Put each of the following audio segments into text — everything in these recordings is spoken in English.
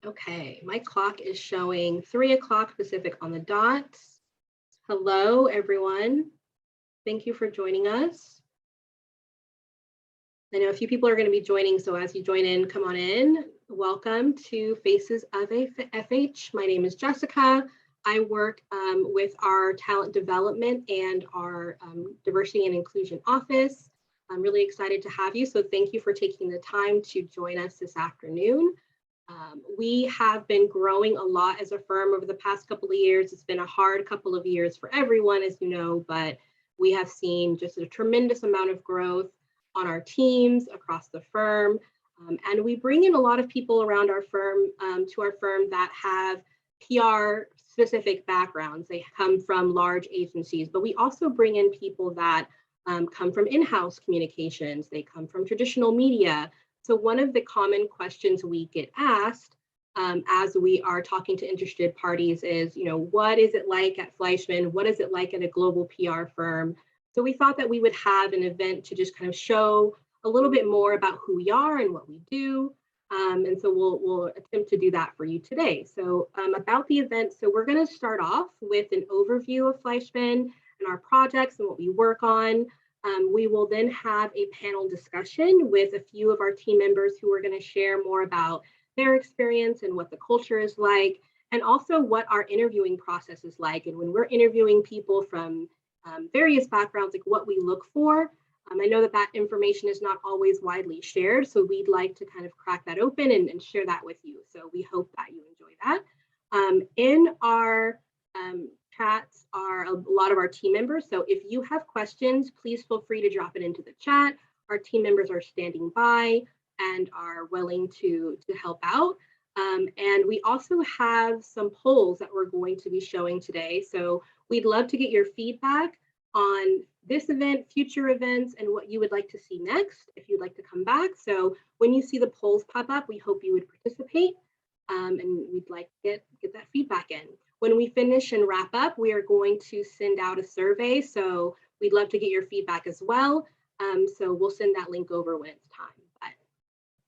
Okay, my clock is showing 3 o'clock Pacific on the dot. Hello, everyone. Thank you for joining us. I know a few people are going to be joining, so as you join in, come on in. Welcome to Faces of a FH. My name is Jessica. I work with our talent development and our diversity and inclusion office. I'm really excited to have you, so thank you for taking the time to join us this afternoon. We have been growing a lot as a firm over the past couple of years. It's been a hard couple of years for everyone, as you know, but we have seen just a tremendous amount of growth on our teams across the firm. And we bring in a lot of people around our firm to our firm that have PR specific backgrounds. They come from large agencies, but we also bring in people that come from in-house communications. They come from traditional media. So one of the common questions we get asked as we are talking to interested parties is, what is it like at Fleischman? What is it like at a global PR firm? So we thought that we would have an event to just kind of show a little bit more about who we are and what we do. And so we'll attempt to do that for you today. So about the event, so we're going to start off with an overview of Fleischman and our projects and what we work on. We will then have a panel discussion with a few of our team members who are going to share more about their experience and what the culture is like, and also what our interviewing process is like. And when we're interviewing people from various backgrounds, like what we look for. I know that information is not always widely shared, so we'd like to kind of crack that open and share that with you. So we hope that you enjoy that. In our chats are a lot of our team members. So if you have questions, please feel free to drop it into the chat. Our team members are standing by and are willing to help out. And we also have some polls that we're going to be showing today. So we'd love to get your feedback on this event, future events, and what you would like to see next, if you'd like to come back. So when you see the polls pop up, we hope you would participate, and we'd like to get that feedback in. When we finish and wrap up, we are going to send out a survey. So we'd love to get your feedback as well. So we'll send that link over when it's time. But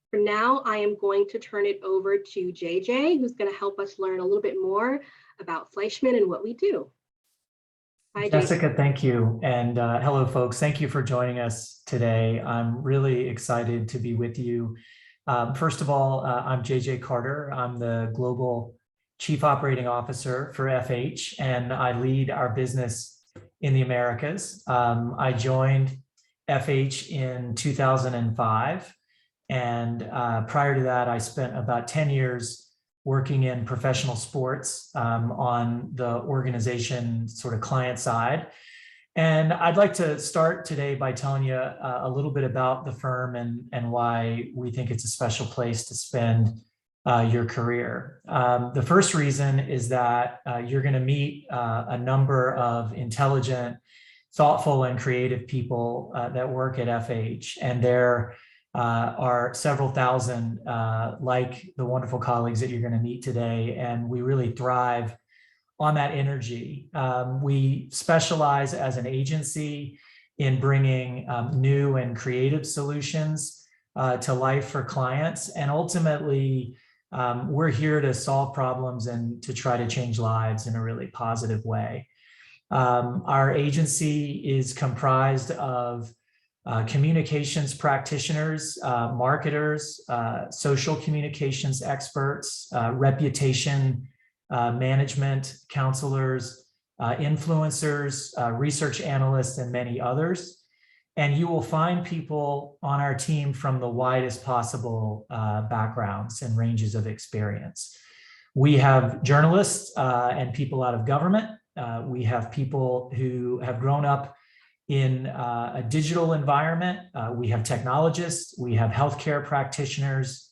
for now, I am going to turn it over to JJ, who's going to help us learn a little bit more about Fleischman and what we do. Hi, Jessica, thank you. And hello, folks. Thank you for joining us today. I'm really excited to be with you. First of all, I'm JJ Carter. I'm the Global Chief Operating Officer for FH, and I lead our business in the Americas. I joined FH in 2005. And prior to that, I spent about 10 years working in professional sports on the organization sort of client side. And I'd like to start today by telling you a little bit about the firm and why we think it's a special place to spend your career. The first reason is that you're going to meet a number of intelligent, thoughtful, and creative people that work at FH, and they're are several thousand like the wonderful colleagues that you're going to meet today, and we really thrive on that energy. We specialize as an agency in bringing new and creative solutions to life for clients, and ultimately we're here to solve problems and to try to change lives in a really positive way. Our agency is comprised of communications practitioners, marketers, social communications experts, reputation management counselors, influencers, research analysts, and many others. And you will find people on our team from the widest possible backgrounds and ranges of experience. We have journalists and people out of government. We have people who have grown up in a digital environment. We have technologists, we have healthcare practitioners,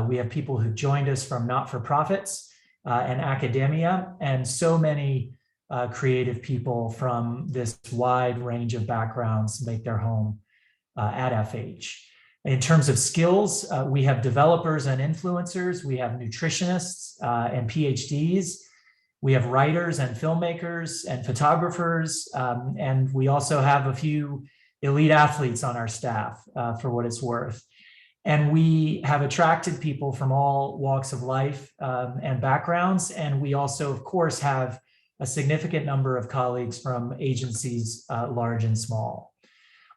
we have people who joined us from not-for-profits and academia, and so many creative people from this wide range of backgrounds make their home at FH. In terms of skills, we have developers and influencers, we have nutritionists and PhDs, we have writers and filmmakers and photographers, and we also have a few elite athletes on our staff for what it's worth. And we have attracted people from all walks of life and backgrounds. And we also, of course, have a significant number of colleagues from agencies, large and small.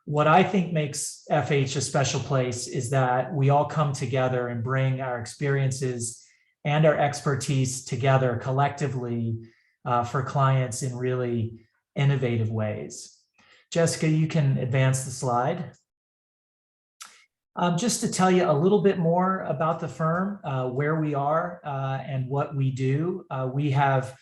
What I think makes FH a special place is that we all come together and bring our experiences and our expertise together collectively for clients in really innovative ways. Jessica, you can advance the slide. Just to tell you a little bit more about the firm, where we are and what we do. We have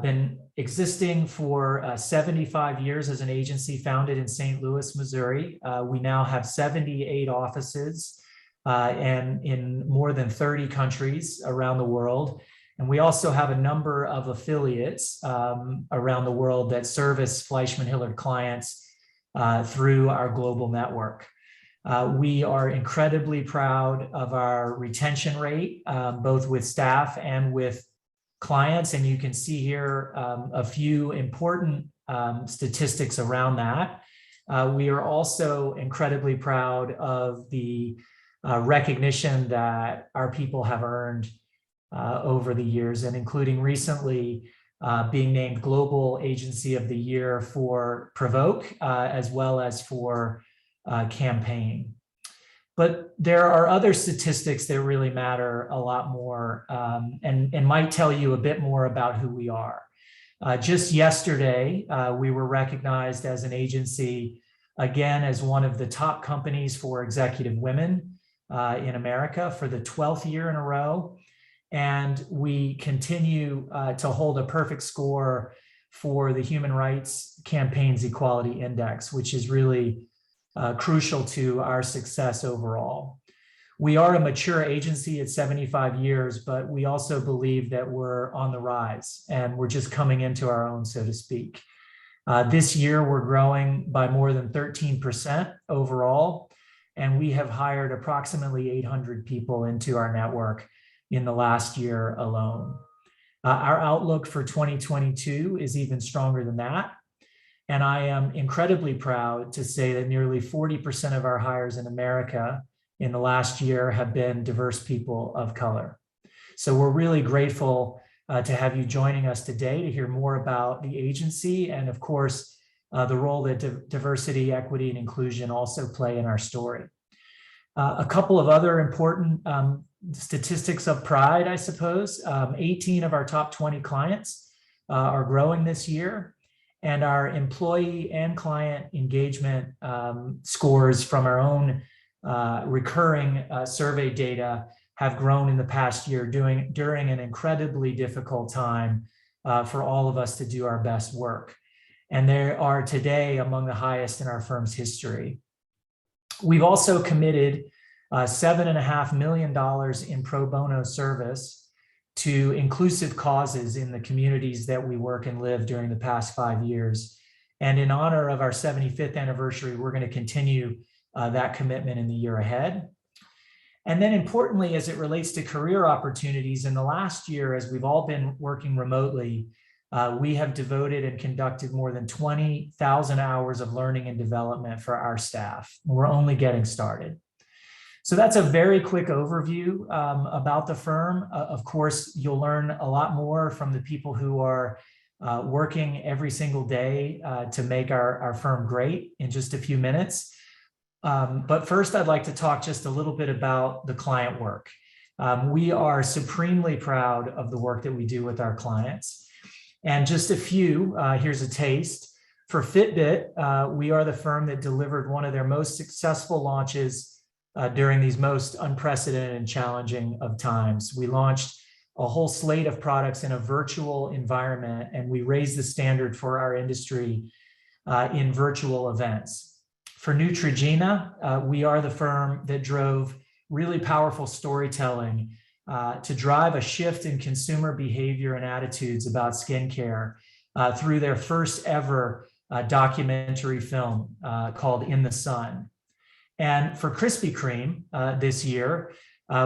been existing for 75 years as an agency founded in St. Louis, Missouri. We now have 78 offices and in more than 30 countries around the world. And we also have a number of affiliates around the world that service Fleishman-Hillard clients through our global network. We are incredibly proud of our retention rate, both with staff and with clients. And you can see here a few important statistics around that. We are also incredibly proud of the recognition that our people have earned over the years, and including recently being named Global Agency of the Year for Provoke, as well as for campaign. But there are other statistics that really matter a lot more and might tell you a bit more about who we are. Just yesterday, we were recognized as an agency, again, as one of the top companies for executive women in America for the 12th year in a row. And we continue to hold a perfect score for the Human Rights Campaign's Equality Index, which is really crucial to our success overall. We are a mature agency at 75 years, but we also believe that we're on the rise and we're just coming into our own, so to speak. This year, we're growing by more than 13% overall, and we have hired approximately 800 people into our network in the last year alone. Our outlook for 2022 is even stronger than that. And I am incredibly proud to say that nearly 40% of our hires in America in the last year have been diverse people of color. So we're really grateful to have you joining us today to hear more about the agency and, of course, the role that diversity, equity, and inclusion also play in our story. A couple of other important statistics of pride, I suppose. 18 of our top 20 clients are growing this year. And our employee and client engagement scores from our own recurring survey data have grown in the past year during an incredibly difficult time for all of us to do our best work. And they are today among the highest in our firm's history. We've also committed $7.5 million in pro bono service to inclusive causes in the communities that we work and live during the past 5 years. And in honor of our 75th anniversary, we're going to continue that commitment in the year ahead. And then importantly, as it relates to career opportunities, in the last year, as we've all been working remotely, we have devoted and conducted more than 20,000 hours of learning and development for our staff. We're only getting started. So that's a very quick overview about the firm. Of course, you'll learn a lot more from the people who are working every single day to make our firm great in just a few minutes. But first, I'd like to talk just a little bit about the client work. We are supremely proud of the work that we do with our clients. And just a few, here's a taste. For Fitbit, we are the firm that delivered one of their most successful launches during these most unprecedented and challenging of times. We launched a whole slate of products in a virtual environment, and we raised the standard for our industry in virtual events. For Neutrogena, we are the firm that drove really powerful storytelling to drive a shift in consumer behavior and attitudes about skincare through their first ever documentary film called In the Sun. And for Krispy Kreme this year,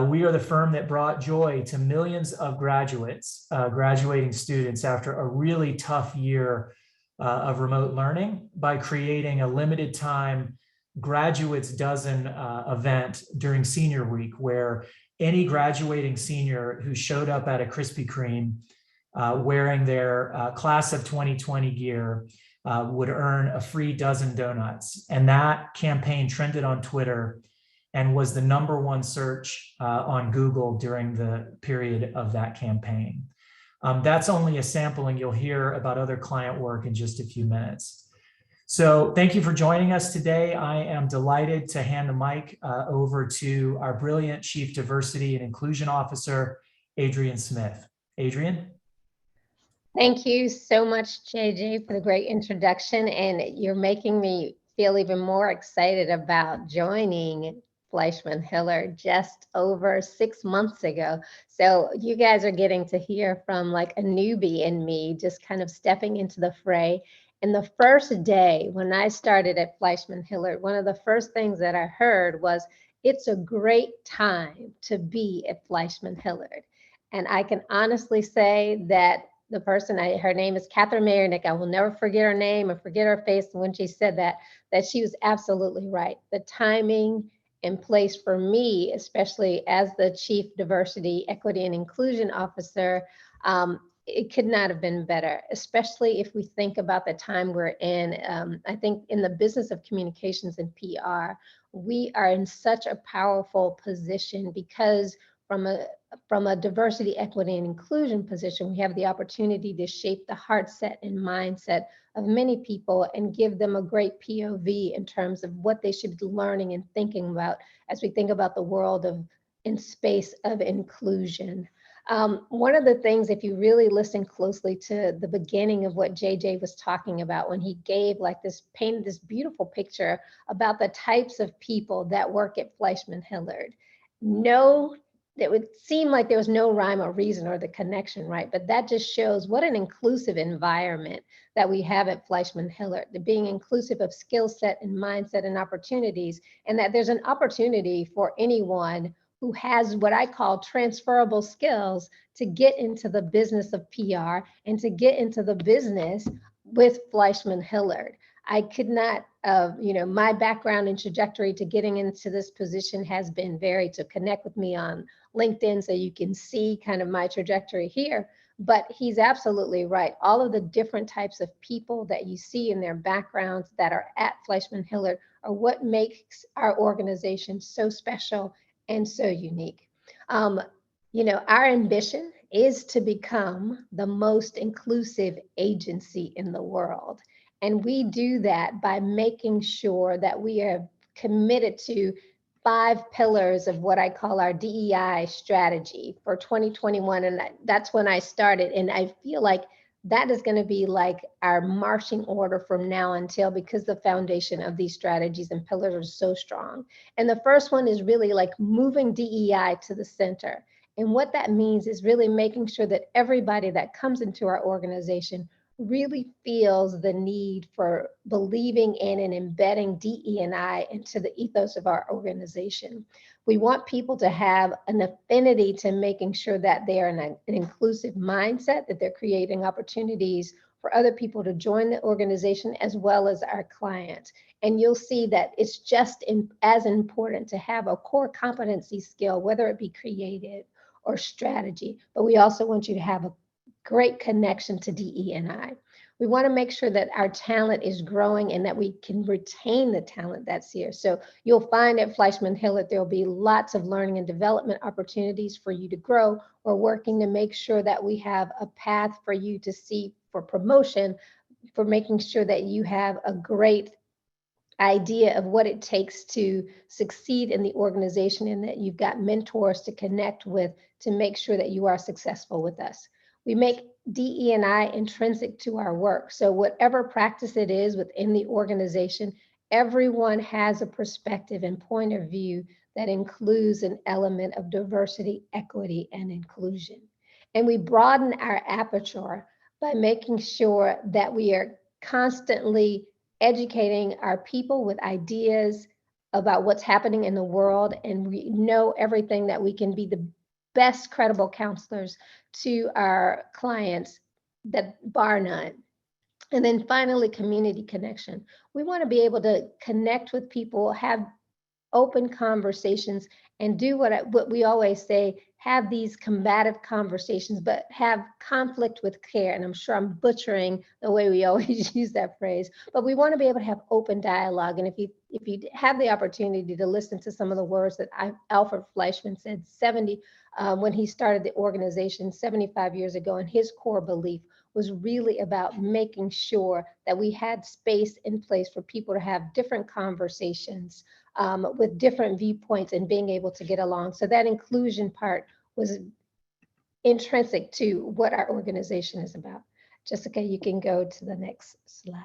we are the firm that brought joy to millions of graduates, graduating students after a really tough year of remote learning by creating a limited time Graduates Dozen event during senior week, where any graduating senior who showed up at a Krispy Kreme wearing their class of 2020 gear would earn a free dozen donuts. And that campaign trended on Twitter and was the #1 search on Google during the period of that campaign. That's only a sampling. You'll hear about other client work in just a few minutes. So thank you for joining us today. I am delighted to hand the mic over to our brilliant Chief Diversity and Inclusion Officer, Adrienne Smith. Adrienne? Thank you so much, JJ, for the great introduction. And you're making me feel even more excited about joining Fleishman-Hillard just over 6 months ago. So you guys are getting to hear from like a newbie in me, just kind of stepping into the fray. And the first day when I started at Fleishman-Hillard, one of the first things that I heard was, it's a great time to be at Fleishman-Hillard. And I can honestly say that the person, her name is Catherine Mayernick. I will never forget her name or forget her face when she said that she was absolutely right. The timing and place for me, especially as the Chief Diversity, Equity, and Inclusion Officer, it could not have been better, especially if we think about the time we're in. I think in the business of communications and PR, we are in such a powerful position because from a diversity, equity, and inclusion position, we have the opportunity to shape the heart set and mindset of many people and give them a great POV in terms of what they should be learning and thinking about as we think about the world of in space of inclusion. One of the things, if you really listen closely to the beginning of what JJ was talking about when he gave painted this beautiful picture about the types of people that work at Fleishman-Hillard. It would seem like there was no rhyme or reason or the connection, right? But that just shows what an inclusive environment that we have at Fleishman-Hillard, the being inclusive of skill set and mindset and opportunities, and that there's an opportunity for anyone who has what I call transferable skills to get into the business of PR and to get into the business with Fleishman-Hillard. I could not, my background and trajectory to getting into this position has been varied. So connect with me on LinkedIn so you can see kind of my trajectory here. But he's absolutely right. All of the different types of people that you see in their backgrounds that are at Fleishman-Hillard are what makes our organization so special and so unique. Our ambition is to become the most inclusive agency in the world. And we do that by making sure that we are committed to 5 pillars of what I call our DEI strategy for 2021. And that's when I started. And I feel like that is going to be like our marching order from now until, because the foundation of these strategies and pillars are so strong. And the first one is really like moving DEI to the center. And what that means is really making sure that everybody that comes into our organization really feels the need for believing in and embedding DE&I into the ethos of our organization. We want people to have an affinity to making sure that they are in an inclusive mindset, that they're creating opportunities for other people to join the organization as well as our clients. And you'll see that it's just as important to have a core competency skill, whether it be creative or strategy, but we also want you to have a great connection to DE&I. We want to make sure that our talent is growing and that we can retain the talent that's here. So you'll find at Fleishman-Hillard, there'll be lots of learning and development opportunities for you to grow. We're working to make sure that we have a path for you to see for promotion, for making sure that you have a great idea of what it takes to succeed in the organization and that you've got mentors to connect with to make sure that you are successful with us. We make DE&I intrinsic to our work. So whatever practice it is within the organization, everyone has a perspective and point of view that includes an element of diversity, equity, and inclusion. And we broaden our aperture by making sure that we are constantly educating our people with ideas about what's happening in the world, and we know everything that we can be the best credible counselors to our clients, that bar none. And then finally, community connection. We want to be able to connect with people, have open conversations, and do what we always say, have these combative conversations, but have conflict with care. And I'm sure I'm butchering the way we always use that phrase, but we want to be able to have open dialogue. And if you have the opportunity to listen to some of the words that Alfred Fleishman said when he started the organization 75 years ago, and his core belief was really about making sure that we had space in place for people to have different conversations with different viewpoints and being able to get along. So that inclusion part was intrinsic to what our organization is about. Jessica, you can go to the next slide.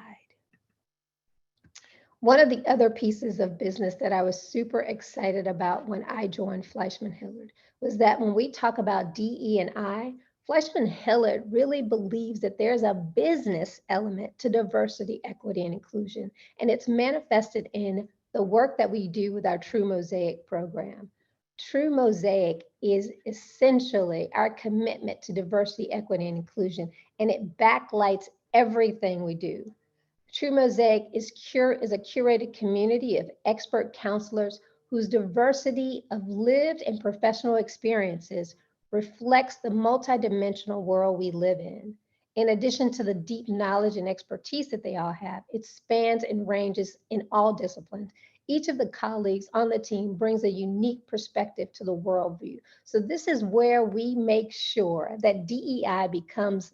One of the other pieces of business that I was super excited about when I joined Fleishman-Hillard was that when we talk about DE&I, Fleishman-Hillard really believes that there's a business element to diversity, equity, and inclusion, and it's manifested in the work that we do with our True Mosaic program. True Mosaic is essentially our commitment to diversity, equity, and inclusion, and it backlights everything we do. True Mosaic is a curated community of expert counselors whose diversity of lived and professional experiences reflects the multidimensional world we live in. In addition to the deep knowledge and expertise that they all have, it spans and ranges in all disciplines. Each of the colleagues on the team brings a unique perspective to the worldview. So this is where we make sure that DEI becomes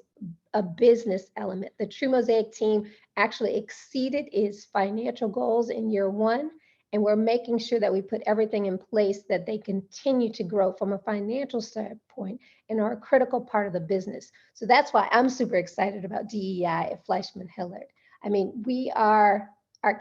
a business element. The True Mosaic team actually exceeded its financial goals in year one, and we're making sure that we put everything in place that they continue to grow from a financial standpoint and are a critical part of the business. So that's why I'm super excited about DEI at Fleishman-Hillard. I mean, our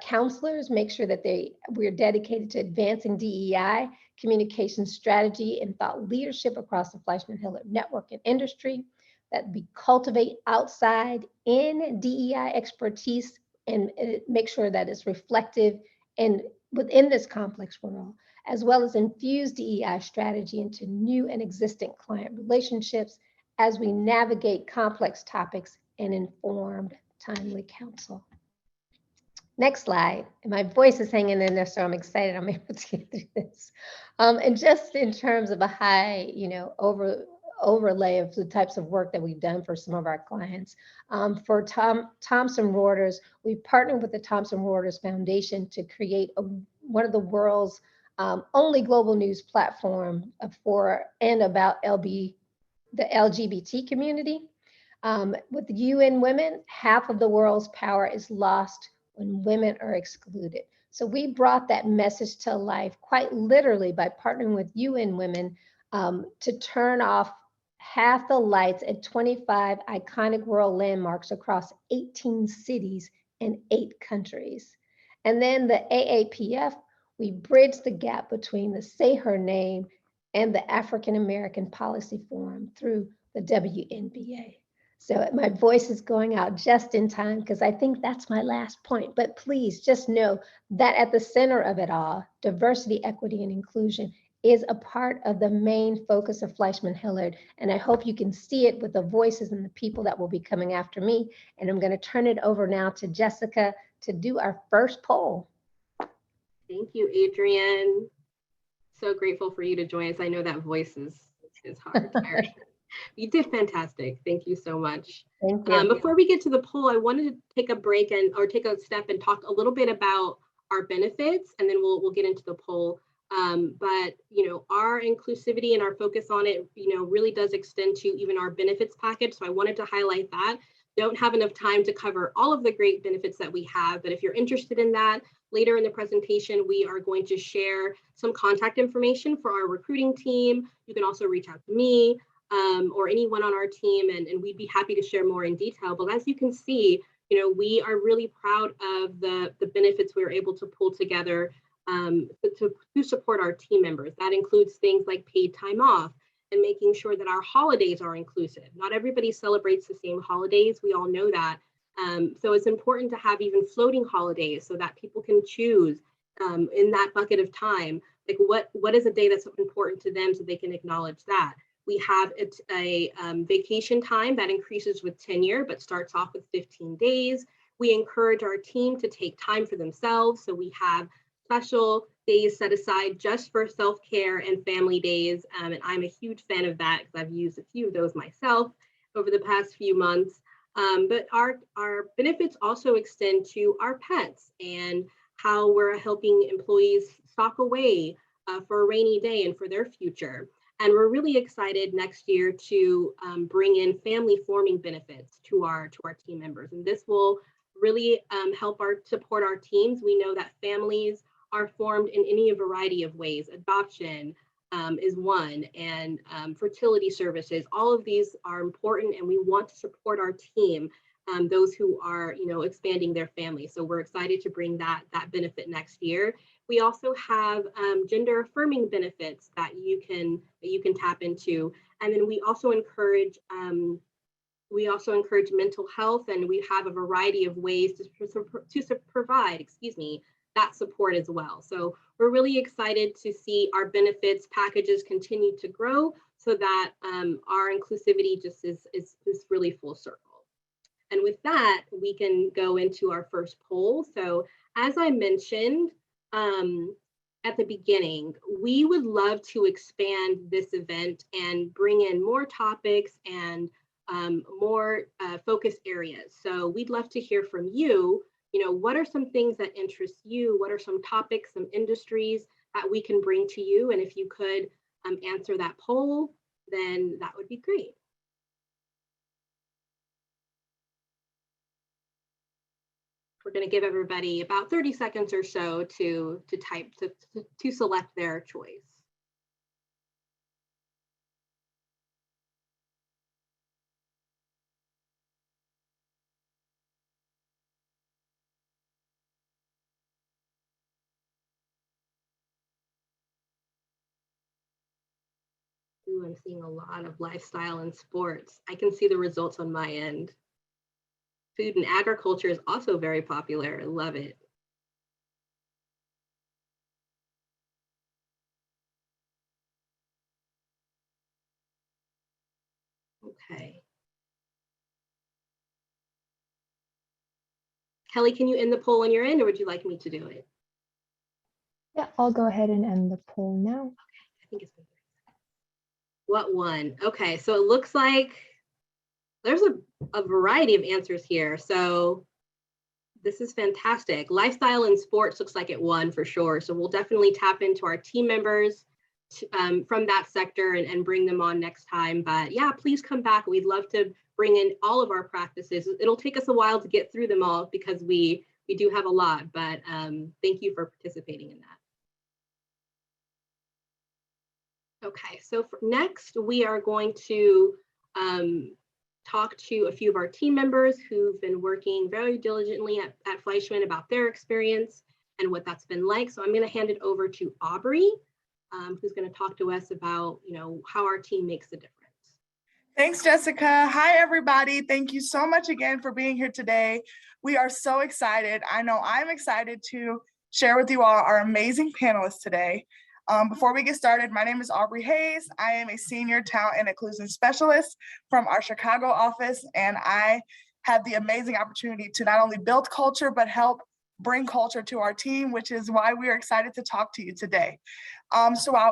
counselors make sure that we're dedicated to advancing DEI, communication strategy, and thought leadership across the Fleishman-Hillard network and industry, that we cultivate outside in DEI expertise and make sure that it's reflective and within this complex world, as well as infuse DEI strategy into new and existing client relationships as we navigate complex topics and informed, timely counsel. Next slide. My voice is hanging in there, so I'm excited I'm able to get through this. And just in terms of a high, overlay of the types of work that we've done for some of our clients. For Thomson Reuters, we partnered with the Thomson Reuters Foundation to create one of the world's only global news platform for and about the LGBT community. With UN Women, half of the world's power is lost when women are excluded. So we brought that message to life quite literally by partnering with UN Women to turn off half the lights at 25 iconic world landmarks across 18 cities and 8 countries. And then the AAPF, we bridged the gap between the Say Her Name and the African American Policy Forum through the WNBA. So my voice is going out just in time because I think that's my last point. But please just know that at the center of it all, diversity, equity, and inclusion is a part of the main focus of Fleishman-Hillard. And I hope you can see it with the voices and the people that will be coming after me. And I'm going to turn it over now to Jessica to do our first poll. Thank you, Adrienne. So grateful for you to join us. I know that voice is hard to carry. You did fantastic. Thank you so much. Thank you. Before we get to the poll, I wanted to take a break or take a step and talk a little bit about our benefits, and then we'll get into the poll. But our inclusivity and our focus on it, really does extend to even our benefits package. So I wanted to highlight that. Don't have enough time to cover all of the great benefits that we have, but if you're interested in that, later in the presentation, we are going to share some contact information for our recruiting team. You can also reach out to me or anyone on our team, and we'd be happy to share more in detail. But as you can see, we are really proud of the benefits we were able to pull together to support our team members. That includes things like paid time off and making sure that our holidays are inclusive. Not everybody celebrates the same holidays. We all know that. So it's important to have even floating holidays so that people can choose in that bucket of time, like what is a day that's important to them so they can acknowledge that. We have a vacation time that increases with tenure, but starts off with 15 days. We encourage our team to take time for themselves. So we have special days set aside just for self-care and family days. And I'm a huge fan of that because I've used a few of those myself over the past few months. But our benefits also extend to our pets and how we're helping employees stock away for a rainy day and for their future. And we're really excited next year to bring in family forming benefits to our team members. And this will really help support our teams. We know that families are formed in any variety of ways. Adoption is one, and fertility services. All of these are important, and we want to support our team, those who are, expanding their family. So we're excited to bring that benefit next year. We also have gender affirming benefits that you can tap into, and then we also encourage mental health, and we have a variety of ways to provide, that support as well. So we're really excited to see our benefits packages continue to grow, so that our inclusivity just is really full circle. And with that, we can go into our first poll. So as I mentioned at the beginning, we would love to expand this event and bring in more topics and more focus areas. So we'd love to hear from you. What are some things that interest you? What are some topics, some industries that we can bring to you? And if you could answer that poll, then that would be great. We're going to give everybody about 30 seconds or so to type, to select their choice. Ooh, I'm seeing a lot of lifestyle and sports. I can see the results on my end. Food and agriculture is also very popular. I love it. Okay. Kelly, can you end the poll on your end, or would you like me to do it? Yeah, I'll go ahead and end the poll now. Okay, I think it's been 30 seconds. What won? Okay, so it looks like there's a variety of answers here. So this is fantastic. Lifestyle and sports looks like it won for sure. So we'll definitely tap into our team members from that sector and bring them on next time. But yeah, please come back. We'd love to bring in all of our practices. It'll take us a while to get through them all because we do have a lot, but thank you for participating in that. Okay, so next we are going to talk to a few of our team members who've been working very diligently at Fleischman about their experience and what that's been like. So I'm going to hand it over to Aubrey, who's going to talk to us about, how our team makes a difference. Thanks, Jessica. Hi, everybody. Thank you so much again for being here today. We are so excited. I know I'm excited to share with you all our amazing panelists today. Before we get started, my name is Aubrey Hayes. I am a senior talent and inclusion specialist from our Chicago office, and I had the amazing opportunity to not only build culture, but help bring culture to our team, which is why we are excited to talk to you today.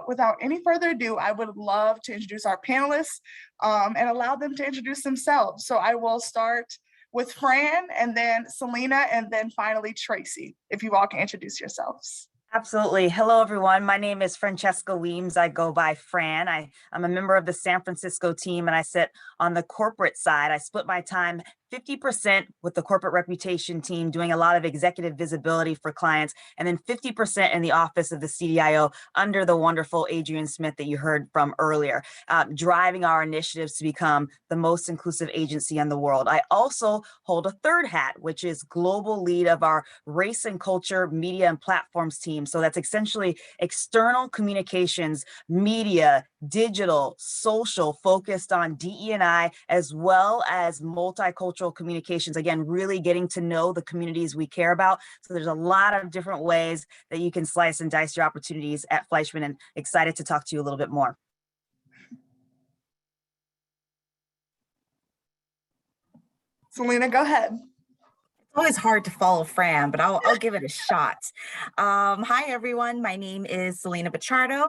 Without any further ado, I would love to introduce our panelists and allow them to introduce themselves. So I will start with Fran, and then Selena, and then finally Tracy, if you all can introduce yourselves. Absolutely. Hello, everyone. My name is Francesca Weems. I go by Fran. I'm a member of the San Francisco team, and I sit on the corporate side. I split my time 50% with the corporate reputation team, doing a lot of executive visibility for clients, and then 50% in the office of the CDIO under the wonderful Adrian Smith that you heard from earlier, driving our initiatives to become the most inclusive agency in the world. I also hold a third hat, which is global lead of our race and culture, media and platforms team. So that's essentially external communications, media, digital, social, focused on DE&I, as well as multicultural communications, again, really getting to know the communities we care about. So there's a lot of different ways that you can slice and dice your opportunities at Fleischman, and excited to talk to you a little bit more. Selena, go ahead. Always hard to follow Fran, but I'll give it a shot. Hi, everyone. My name is Selena Bachardo.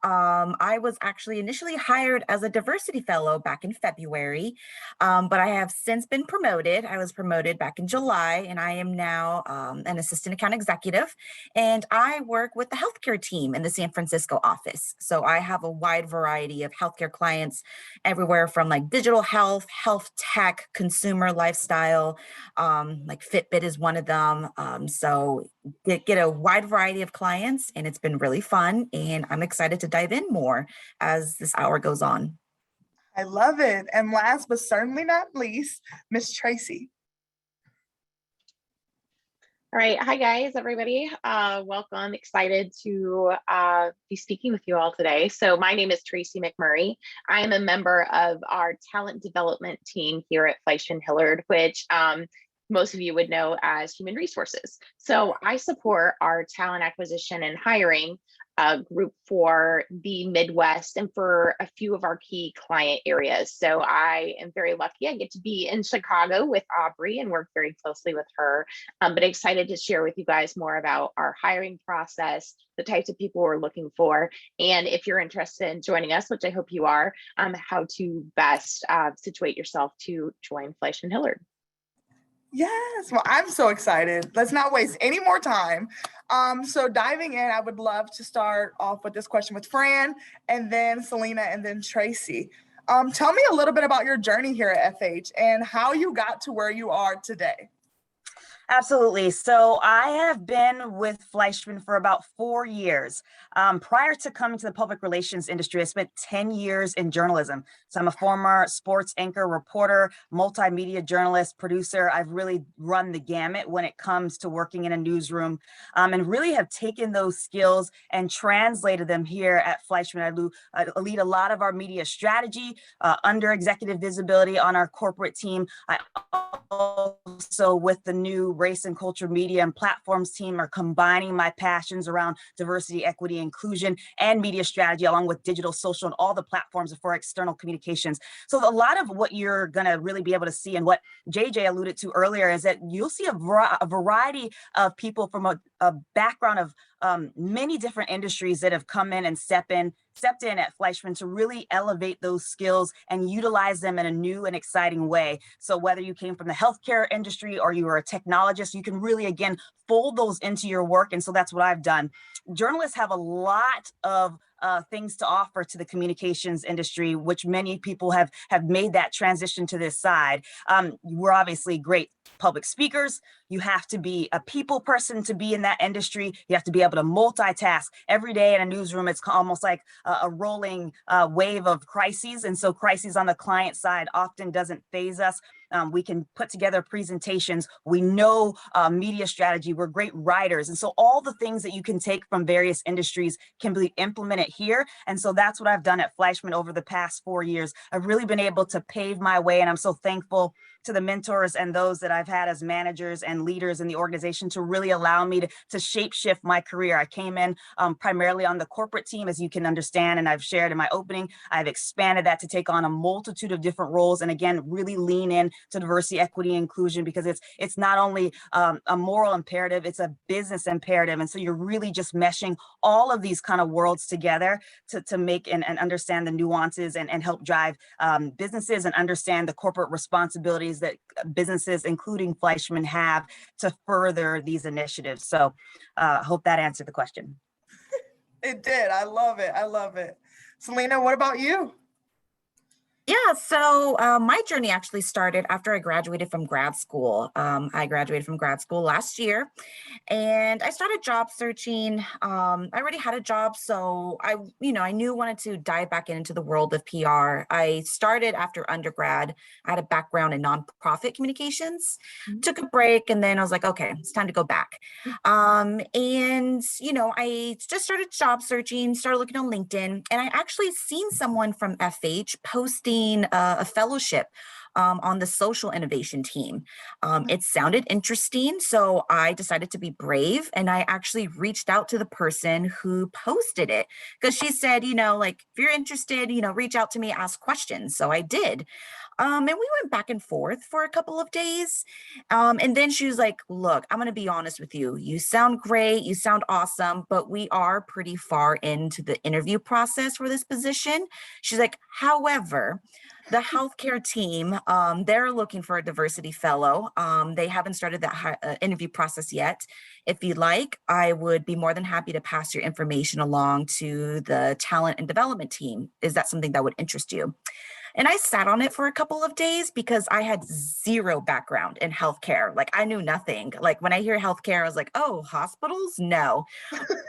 I was actually initially hired as a diversity fellow back in February, but I have since been promoted. I was promoted back in July, and I am now an assistant account executive, and I work with the healthcare team in the San Francisco office. So I have a wide variety of healthcare clients, everywhere from like digital health, health tech, consumer lifestyle, like Fitbit is one of them. So get a wide variety of clients, and it's been really fun. And I'm excited to dive in more as this hour goes on. I love it. And last but certainly not least, Miss Tracy. All right. Hi, guys, everybody. Welcome. Excited to be speaking with you all today. So my name is Tracy McMurray. I am a member of our talent development team here at Fleishman-Hillard, which most of you would know as human resources. So I support our talent acquisition and hiring group for the Midwest and for a few of our key client areas. So I am very lucky. I get to be in Chicago with Aubrey and work very closely with her, but excited to share with you guys more about our hiring process, the types of people we're looking for, and if you're interested in joining us, which I hope you are, how to best situate yourself to join Fleishman-Hillard. Yes, well, I'm so excited. Let's not waste any more time. So diving in, I would love to start off with this question with Fran, and then Selena, and then Tracy. Tell me a little bit about your journey here at FH and how you got to where you are today. Absolutely. So I have been with Fleischman for about 4 years. Prior to coming to the public relations industry, I spent 10 years in journalism. So I'm a former sports anchor, reporter, multimedia journalist, producer. I've really run the gamut when it comes to working in a newsroom, and really have taken those skills and translated them here at Fleischman. I lead a lot of our media strategy under executive visibility on our corporate team. I also, with the new race and culture media and platforms team, are combining my passions around diversity, equity, inclusion, and media strategy, along with digital, social, and all the platforms for external communications. So a lot of what you're going to really be able to see, and what JJ alluded to earlier, is that you'll see a variety of people from a background of many different industries that have come in and stepped in at Fleischman to really elevate those skills and utilize them in a new and exciting way. So whether you came from the healthcare industry or you were a technologist, you can really, again, fold those into your work. And so that's what I've done. Journalists have a lot of things to offer to the communications industry, which many people have made that transition to this side. We're obviously great public speakers. You have to be a people person to be in that industry. You have to be able to multitask. Every day in a newsroom, it's almost like a rolling wave of crises. And so crises on the client side often doesn't faze us. We can put together presentations. We know media strategy. We're great writers. And so all the things that you can take from various industries can be implemented here. And so that's what I've done at Fleischman over the past 4 years. I've really been able to pave my way, and I'm so thankful to the mentors and those that I've had as managers and leaders in the organization to really allow me to shape shift my career. I came in primarily on the corporate team, as you can understand, and I've shared in my opening. I've expanded that to take on a multitude of different roles, and again, really lean in to diversity, equity, inclusion, because it's not only a moral imperative, it's a business imperative. And so you're really just meshing all of these kind of worlds together to make and understand the nuances and help drive businesses and understand the corporate responsibilities that businesses, including Fleischman, have to further these initiatives. So hope that answered the question. It did. I love it. I love it. Selena, what about you? Yeah, so my journey actually started after I graduated from grad school. I graduated from grad school last year, and I started job searching. I already had a job, so I knew I wanted to dive back into the world of PR. I started after undergrad. I had a background in nonprofit communications, took a break, and then I was like, okay, it's time to go back. And I just started job searching, started looking on LinkedIn, and I actually seen someone from FH posting a fellowship on the social innovation team. It sounded interesting, so I decided to be brave, and I actually reached out to the person who posted it, because she said, if you're interested, reach out to me, ask questions. So I did. And we went back and forth for a couple of days. And then she was like, look, I'm going to be honest with you. You sound great. You sound awesome, but we are pretty far into the interview process for this position. She's like, however, the healthcare team, they're looking for a diversity fellow. They haven't started that interview process yet. If you'd like, I would be more than happy to pass your information along to the talent and development team. Is that something that would interest you? And I sat on it for a couple of days because I had zero background in healthcare. Like I knew nothing. Like when I hear healthcare, I was like, oh, hospitals? No,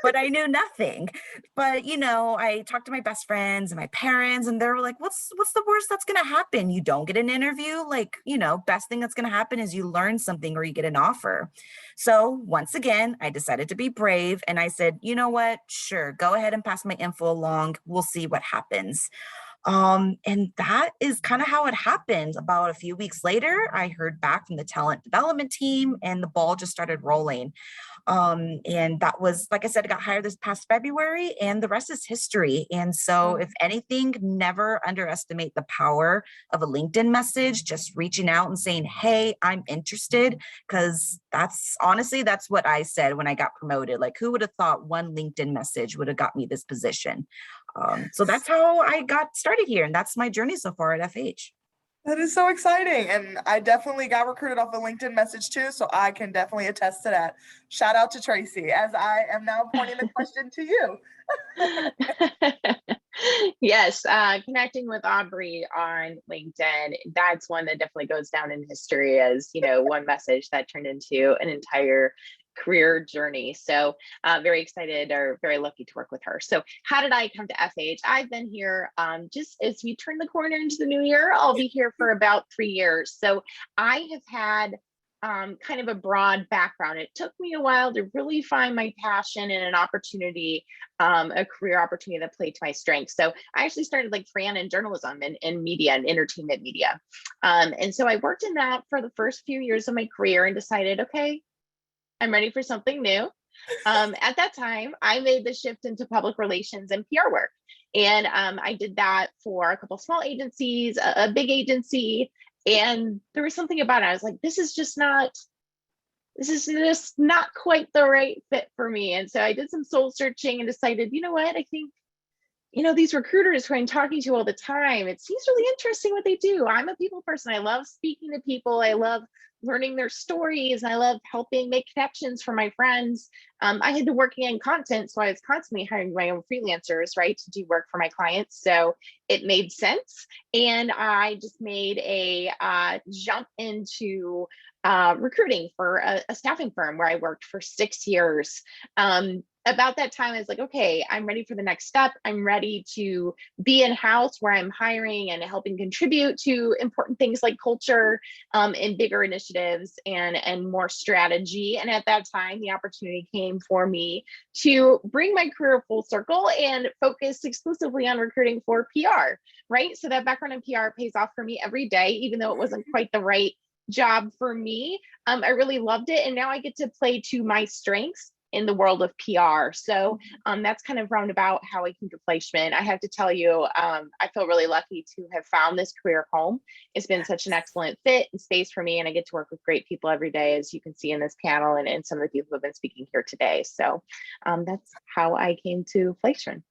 but I knew nothing. But, you know, I talked to my best friends and my parents and they were like, what's the worst that's going to happen? You don't get an interview. Like, you know, best thing that's going to happen is you learn something or you get an offer. So once again, I decided to be brave and I said, you know what? Sure, go ahead and pass my info along. We'll see what happens. And that is kind of how it happened. About a few weeks later, I heard back from the talent development team and the ball just started rolling. And that was, like I said, I got hired this past February and the rest is history. And so if anything, never underestimate the power of a LinkedIn message, just reaching out and saying, hey, I'm interested. Cause that's honestly, that's what I said when I got promoted. Like who would have thought one LinkedIn message would have got me this position? So that's how I got started here. And that's my journey so far at FH. That is so exciting. And I definitely got recruited off a LinkedIn message too. So I can definitely attest to that. Shout out to Tracy, as I am now pointing the question to you. Yes, connecting with Aubrey on LinkedIn, that's one that definitely goes down in history as, you know, one message that turned into an entire career journey. So very excited or very lucky to work with her. So how did I come to FH? I've been here just as we turn the corner into the new year, I'll be here for about 3 years. So I have had kind of a broad background. It took me a while to really find my passion and an opportunity, a career opportunity that played to my strengths. So I actually started like Fran in journalism and media and entertainment media. And so I worked in that for the first few years of my career and decided, okay, I'm ready for something new. At that time, I made the shift into public relations and PR work. And I did that for a couple of small agencies, a big agency. And there was something about it. I was like, this is just not quite the right fit for me. And so I did some soul searching and decided, you know what, I think, you know, these recruiters who I'm talking to all the time, it seems really interesting what they do. I'm a people person. I love speaking to people. I love learning their stories. I love helping make connections for my friends. I had to working in content, so I was constantly hiring my own freelancers, right, to do work for my clients. So it made sense. And I just made a jump into recruiting for a staffing firm where I worked for 6 years. About that time, I was like, okay, I'm ready for the next step. I'm ready to be in-house where I'm hiring and helping contribute to important things like culture and bigger initiatives and more strategy. And at that time, the opportunity came for me to bring my career full circle and focus exclusively on recruiting for PR, right? So that background in PR pays off for me every day, even though it wasn't quite the right job for me. I really loved it. And now I get to play to my strengths in the world of PR. So that's kind of roundabout how I came to Fleischman. I have to tell you, I feel really lucky to have found this career home. It's been such an excellent fit and space for me, and I get to work with great people every day, as you can see in this panel and some of the people who have been speaking here today. So that's how I came to Fleischman.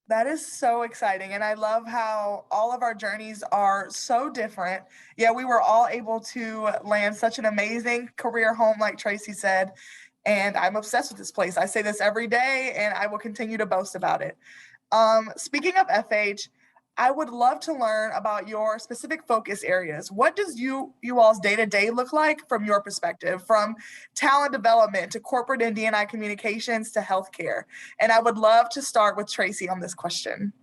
That is so exciting. And I love how all of our journeys are so different. Yeah, we were all able to land such an amazing career home, like Tracy said. And I'm obsessed with this place. I say this every day and I will continue to boast about it. Speaking of FH, I would love to learn about your specific focus areas. What does you all's day-to-day look like from your perspective, from talent development to corporate and D&I communications to healthcare? And I would love to start with Tracy on this question.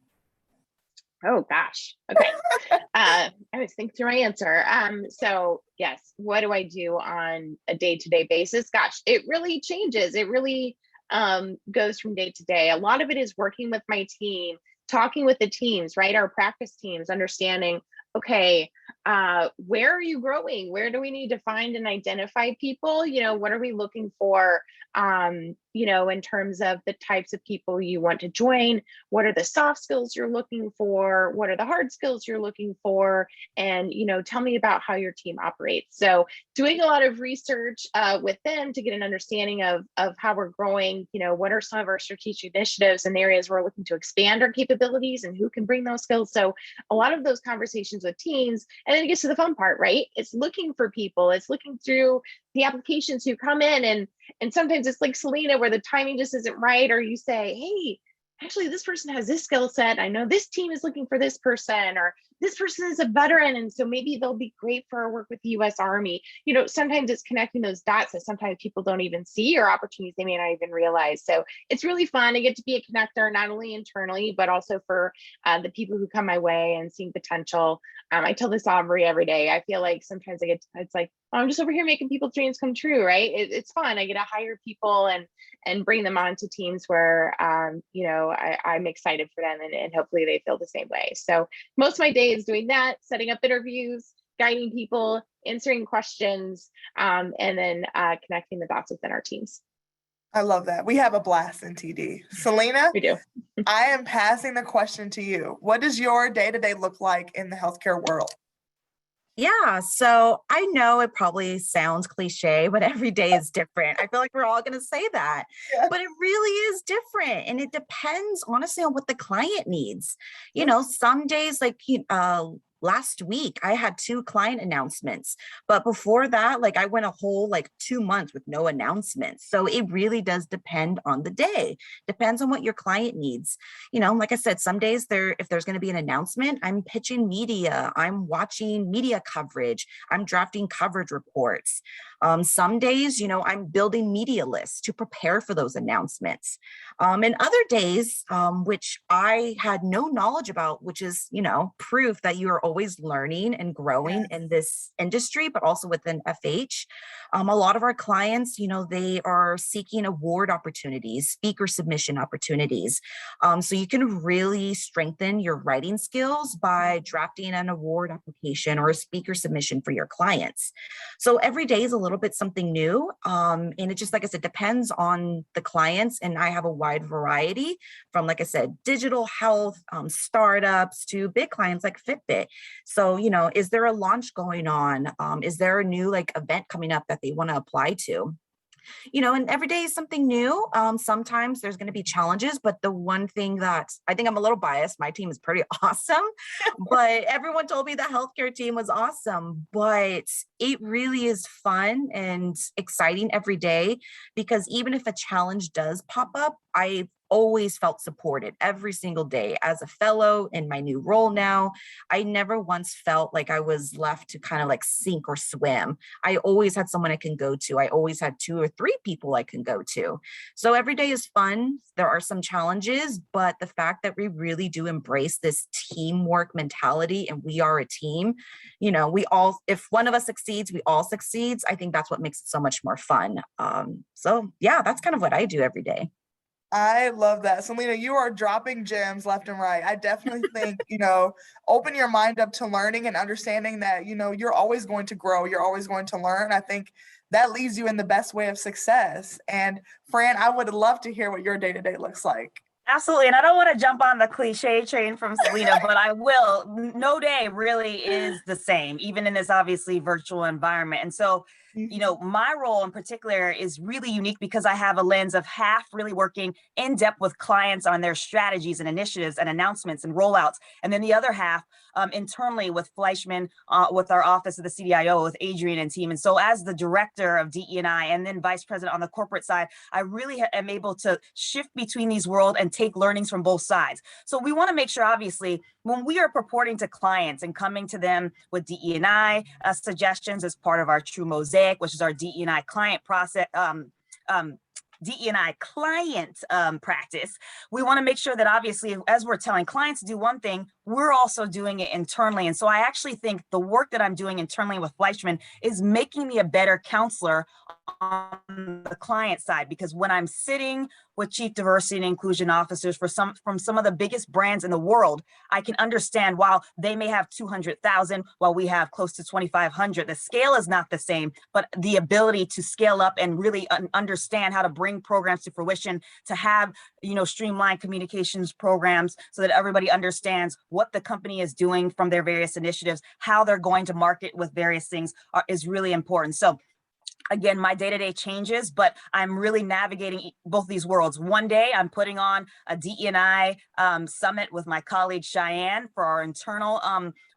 Oh gosh. Okay. I was thinking through my answer. So yes, what do I do on a day-to-day basis? Gosh, it really changes. It really goes from day to day. A lot of it is working with my team, talking with the teams, right? Our practice teams, understanding, okay, where are you growing? Where do we need to find and identify people? You know, what are we looking for in terms of the types of people you want to join, what are the soft skills you're looking for, what are the hard skills you're looking for, and, tell me about how your team operates. So doing a lot of research with them to get an understanding of how we're growing, what are some of our strategic initiatives and areas we're looking to expand our capabilities and who can bring those skills. So a lot of those conversations with teams, and then it gets to the fun part, right? It's looking for people, it's looking through the applications who come in, and sometimes it's like Selena, where the timing just isn't right, or you say, hey, actually this person has this skill set, I know this team is looking for this person, or this person is a veteran, and so maybe they'll be great for our work with the US Army. Sometimes it's connecting those dots that sometimes people don't even see, or opportunities they may not even realize. So it's really fun. I get to be a connector, not only internally, but also for the people who come my way and seeing potential. I tell this Aubrey every day. I feel like sometimes it's like, oh, I'm just over here making people's dreams come true, right? It's fun. I get to hire people and bring them onto teams where, I'm excited for them, and hopefully they feel the same way. So most of my day is doing that, setting up interviews, guiding people, answering questions, and then connecting the dots within our teams. I love that. We have a blast in TD. Selena, We do. I am passing the question to you. What does your day-to-day look like in the healthcare world? Yeah, so I know it probably sounds cliche, but every day is different. I feel like we're all going to say that, Yeah. but it really is different. And it depends, honestly, on what the client needs. Some days, like last week, I had 2 client announcements, but before that, I went a whole 2 months with no announcements. So it really does depend on the day. Depends on what your client needs. Like I said, some days if there's going to be an announcement, I'm pitching media, I'm watching media coverage, I'm drafting coverage reports. Some days, I'm building media lists to prepare for those announcements. And other days, which I had no knowledge about, which is, proof that you are always learning and growing in this industry, but also within FH. A lot of our clients, they are seeking award opportunities, speaker submission opportunities. So you can really strengthen your writing skills by drafting an award application or a speaker submission for your clients. So every day is a little bit something new. And it just, like I said, depends on the clients. And I have a wide variety from, like I said, digital health, startups to big clients like Fitbit. So, is there a launch going on? Is there a new event coming up that they want to apply to? And every day is something new. Sometimes there's going to be challenges, but the one thing that I think I'm a little biased, my team is pretty awesome, but everyone told me the healthcare team was awesome, but it really is fun and exciting every day, because even if a challenge does pop up, I've always felt supported every single day. As a fellow in my new role now, I never once felt like I was left to kind of sink or swim. I always had someone I can go to. I always had 2 or 3 people I can go to. So every day is fun. There are some challenges, but the fact that we really do embrace this teamwork mentality and we are a team, if one of us succeeds, we all succeeds. I think that's what makes it so much more fun. So yeah, that's kind of what I do every day. I love that. Selena, you are dropping gems left and right. I definitely think, open your mind up to learning and understanding that, you're always going to grow. You're always going to learn. I think that leads you in the best way of success. And Fran, I would love to hear what your day-to-day looks like. Absolutely. And I don't want to jump on the cliche train from Selena, but I will. No day really is the same, even in this obviously virtual environment. And so, my role in particular is really unique because I have a lens of half really working in depth with clients on their strategies and initiatives and announcements and rollouts. And then the other half internally with Fleischman, with our office of the CDIO, with Adrian and team. And so as the director of DE&I and then vice president on the corporate side, I really am able to shift between these worlds and take learnings from both sides. So we want to make sure, obviously, when we are purporting to clients and coming to them with DE&I suggestions as part of our True Mosaic, which is our DE&I client process, DE&I client practice, we want to make sure that obviously, as we're telling clients to do one thing, we're also doing it internally. And so I actually think the work that I'm doing internally with Fleischman is making me a better counselor on the client side, because when I'm sitting with chief diversity and inclusion officers from some of the biggest brands in the world, I can understand while they may have 200,000, while we have close to 2,500, the scale is not the same, but the ability to scale up and really understand how to bring programs to fruition, to have, streamlined communications programs so that everybody understands what the company is doing from their various initiatives, how they're going to market with various things is really important. So again, my day-to-day changes, but I'm really navigating both these worlds. One day I'm putting on a DE&I summit with my colleague Cheyenne for our internal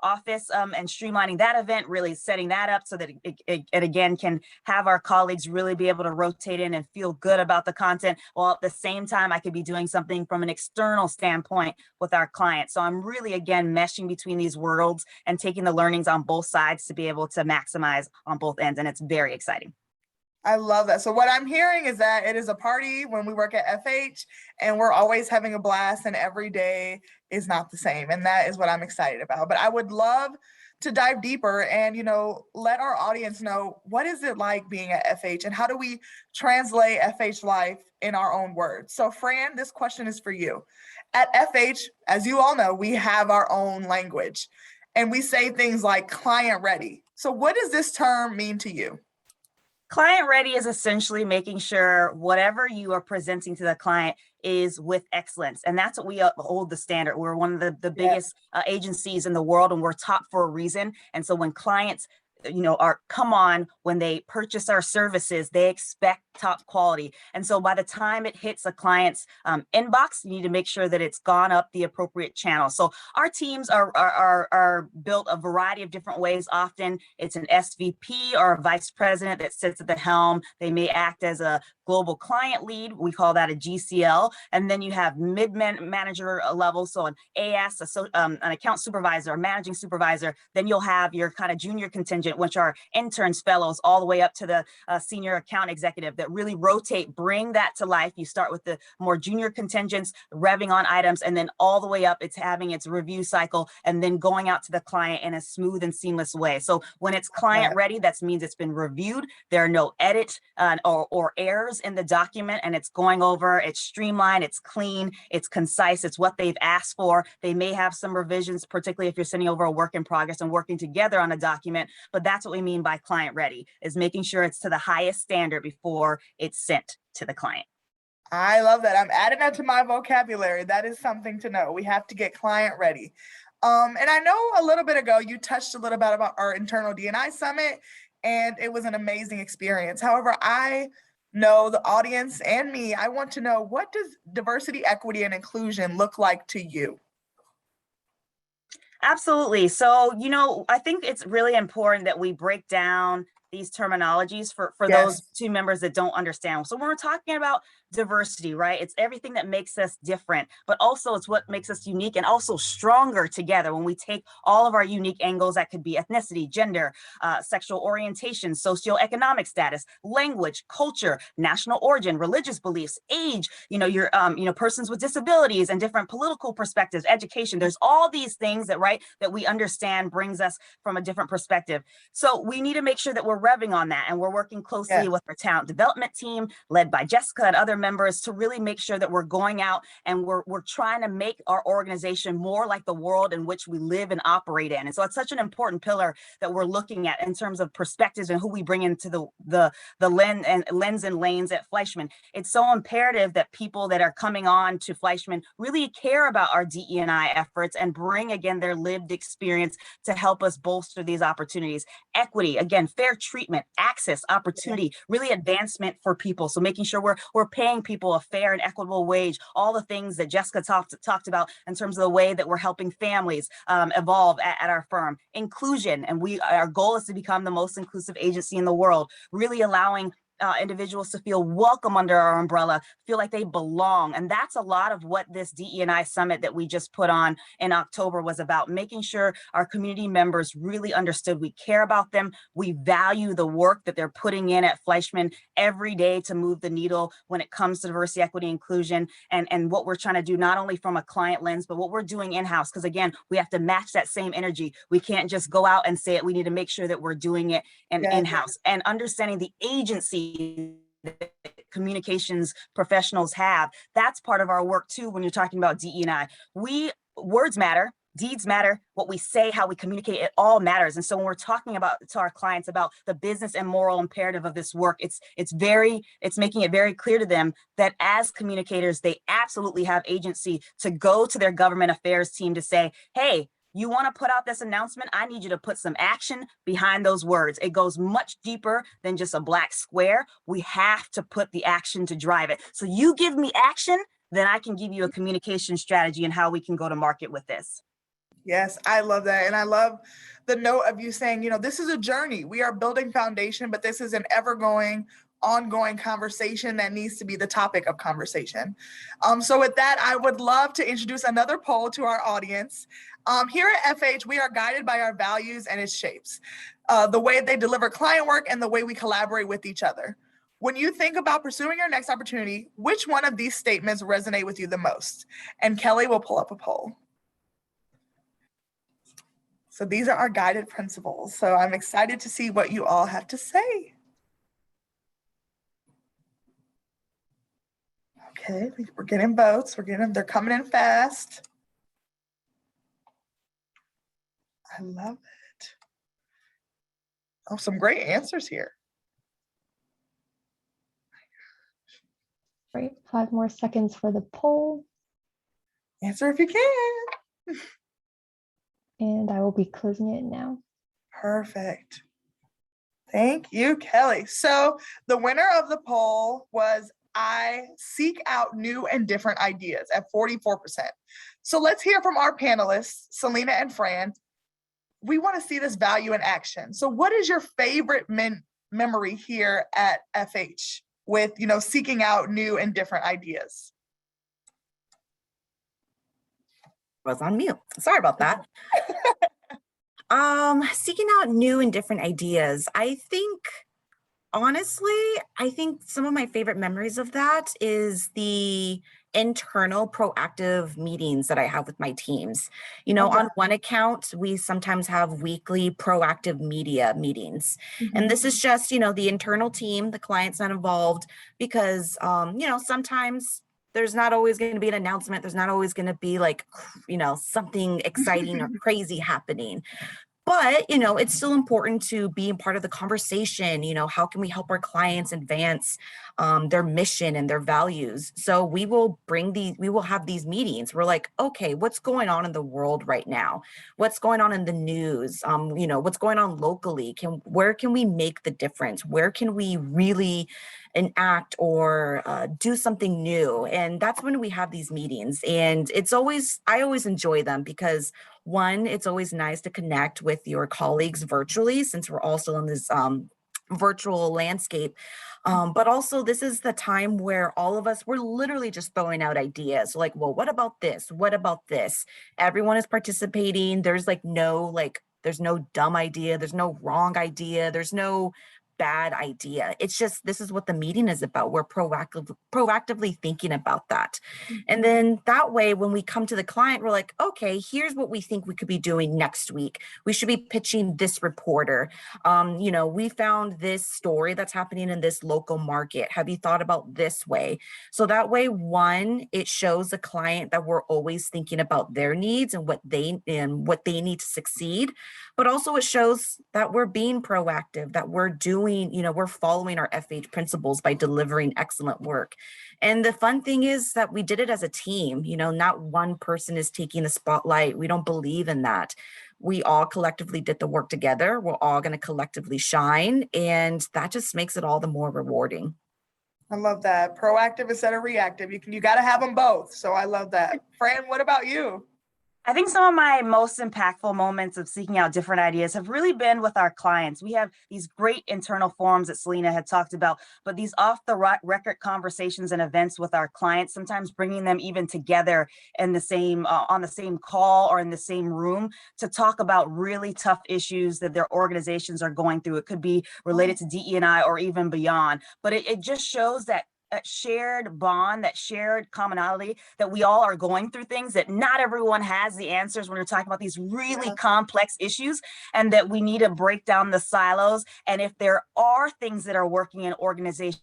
office and streamlining that event, really setting that up so that it again can have our colleagues really be able to rotate in and feel good about the content, while at the same time I could be doing something from an external standpoint with our clients. So I'm really, again, meshing between these worlds and taking the learnings on both sides to be able to maximize on both ends, and it's very exciting. I love that. So what I'm hearing is that it is a party when we work at FH, and we're always having a blast, and every day is not the same. And that is what I'm excited about. But I would love to dive deeper and, let our audience know, what is it like being at FH, and how do we translate FH life in our own words? So Fran, this question is for you. At FH, as you all know, we have our own language, and we say things like client ready. So what does this term mean to you? Client ready is essentially making sure whatever you are presenting to the client is with excellence. And that's what we hold the standard. We're one of the biggest agencies in the world, and we're top for a reason. And so when clients come on, when they purchase our services, they expect top quality. And so by the time it hits a client's inbox, you need to make sure that it's gone up the appropriate channel. So our teams are built a variety of different ways. Often it's an SVP or a vice president that sits at the helm. They may act as a global client lead. We call that a GCL. And then you have mid-manager level. So an AS, an account supervisor, a managing supervisor. Then you'll have your kind of junior contingent, which are interns, fellows, all the way up to the senior account executive that really rotate, bring that to life. You start with the more junior contingents, revving on items, and then all the way up, it's having its review cycle and then going out to the client in a smooth and seamless way. So when it's client ready, that means it's been reviewed. There are no edits or errors in the document, and it's going over, it's streamlined, it's clean, it's concise, it's what they've asked for. They may have some revisions, particularly if you're sending over a work in progress and working together on a document, but that's what we mean by client ready, is making sure it's to the highest standard before it's sent to the client. I love that. I'm adding that to my vocabulary. That is something to know. We have to get client ready. And I know a little bit ago, you touched a little bit about our internal D&I summit, and it was an amazing experience. However, I know the audience and me, I want to know, what does diversity, equity, and inclusion look like to you? Absolutely. So, I think it's really important that we break down these terminologies for those two members that don't understand. So when we're talking about diversity, right, it's everything that makes us different, but also it's what makes us unique and also stronger together when we take all of our unique angles. That could be ethnicity, gender, sexual orientation, socioeconomic status, language, culture, national origin, religious beliefs, age, your persons with disabilities and different political perspectives, education. There's all these things that we understand brings us from a different perspective. So we need to make sure that we're revving on that, and we're working closely with our talent development team led by Jessica and other members to really make sure that we're going out and we're trying to make our organization more like the world in which we live and operate in. And so it's such an important pillar that we're looking at in terms of perspectives and who we bring into the lens and lanes at Fleischman. It's so imperative that people that are coming on to Fleischman really care about our DE&I efforts and bring, again, their lived experience to help us bolster these opportunities. Equity, again, fair treatment, access, opportunity, really advancement for people. So making sure we're paying people a fair and equitable wage, all the things that Jessica talked about in terms of the way that we're helping families evolve at our firm. Inclusion, and our goal is to become the most inclusive agency in the world, really allowing individuals to feel welcome under our umbrella, feel like they belong. And that's a lot of what this DE&I summit that we just put on in October was about, making sure our community members really understood we care about them. We value the work that they're putting in at Fleischman every day to move the needle when it comes to diversity, equity, inclusion, and what we're trying to do, not only from a client lens, but what we're doing in-house. Because again, we have to match that same energy. We can't just go out and say it. We need to make sure that we're doing it in-house and understanding the agency that communications professionals have. That's part of our work too when you're talking about DE&I. Words matter. Deeds matter. What we say, how we communicate, it all matters. And so when we're talking about to our clients about the business and moral imperative of this work, it's making it very clear to them that as communicators, they absolutely have agency to go to their government affairs team to say, hey, you want to put out this announcement? I need you to put some action behind those words. It goes much deeper than just a black square. We have to put the action to drive it. So you give me action, then I can give you a communication strategy and how we can go to market with this. Yes, I love that. And I love the note of you saying, this is a journey. We are building foundation, but this is an ongoing conversation that needs to be the topic of conversation. So with that, I would love to introduce another poll to our audience. Here at FH, we are guided by our values and its shapes, the way they deliver client work and the way we collaborate with each other. When you think about pursuing your next opportunity, which one of these statements resonate with you the most? And Kelly will pull up a poll. So these are our guided principles. So I'm excited to see what you all have to say. Okay, we're getting votes. They're coming in fast. I love it. Oh, some great answers here. Great. 5 more seconds for the poll. Answer if you can. And I will be closing it now. Perfect. Thank you, Kelly. So the winner of the poll was I seek out new and different ideas at 44%. So let's hear from our panelists, Selena and Fran. We want to see this value in action. So what is your favorite memory here at FH with, seeking out new and different ideas? Was on mute. Sorry about that. Seeking out new and different ideas. Honestly, I think some of my favorite memories of that is the internal proactive meetings that I have with my teams. On one account, we sometimes have weekly proactive media meetings. Mm-hmm. And this is just, the internal team, the client's not involved because, sometimes there's not always going to be an announcement. There's not always going to be something exciting or crazy happening. But, it's still important to be a part of the conversation. How can we help our clients advance their mission and their values? So we will have these meetings. We're like, okay, what's going on in the world right now? What's going on in the news? What's going on locally? Where can we make the difference? Where can we really enact or do something new? And that's when we have these meetings. And I always enjoy them because one, it's always nice to connect with your colleagues virtually since we're all still in this virtual landscape. But also this is the time where all of us, we're literally just throwing out ideas like, well, what about this? What about this? Everyone is participating. There's there's no dumb idea. There's no wrong idea. There's no bad idea. It's just, this is what the meeting is about. We're proactively thinking about that. Mm-hmm. And then that way, when we come to the client, we're like, okay, here's what we think we could be doing next week. We should be pitching this reporter. We found this story that's happening in this local market. Have you thought about this way? So that way, one, it shows the client that we're always thinking about their needs and what they need to succeed. But also it shows that we're being proactive, that we're we're following our FH principles by delivering excellent work. And the fun thing is that we did it as a team, not one person is taking the spotlight. We don't believe in that. We all collectively did the work together. We're all going to collectively shine. And that just makes it all the more rewarding. I love that. Proactive instead of reactive. You got to have them both. So I love that. Fran, what about you? I think some of my most impactful moments of seeking out different ideas have really been with our clients. We have these great internal forums that Selena had talked about, but these off the record conversations and events with our clients, sometimes bringing them even together in the same on the same call or in the same room to talk about really tough issues that their organizations are going through. It could be related to DE&I or even beyond, but it just shows that shared bond, that shared commonality, that we all are going through things, that not everyone has the answers when you're talking about these really complex issues, and that we need to break down the silos. And if there are things that are working in organizations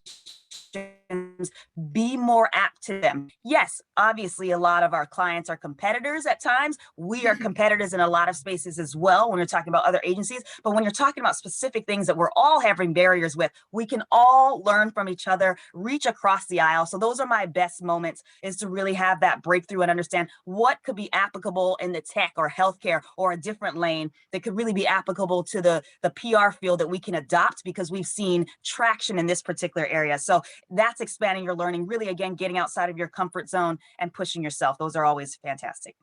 be more apt to them. Yes, obviously a lot of our clients are competitors at times. We are competitors in a lot of spaces as well when we're talking about other agencies, but when you're talking about specific things that we're all having barriers with, we can all learn from each other, reach across the aisle. So those are my best moments, is to really have that breakthrough and understand what could be applicable in the tech or healthcare or a different lane that could really be applicable to the PR field that we can adopt because we've seen traction in this particular area. So that's expanding your learning, really, again, getting outside of your comfort zone and pushing yourself. Those are always fantastic.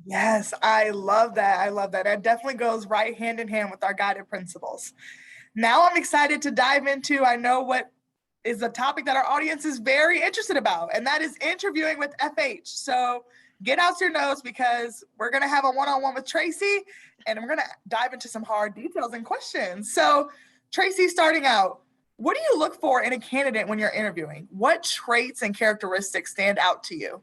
Yes, I love that. I love that. That definitely goes right hand in hand with our guided principles. Now I'm excited to dive into, I know what is a topic that our audience is very interested about, and that is interviewing with FH. So get out your notes because we're going to have a one-on-one with Tracy, and we're going to dive into some hard details and questions. So Tracy, starting out, what do you look for in a candidate when you're interviewing? What traits and characteristics stand out to you?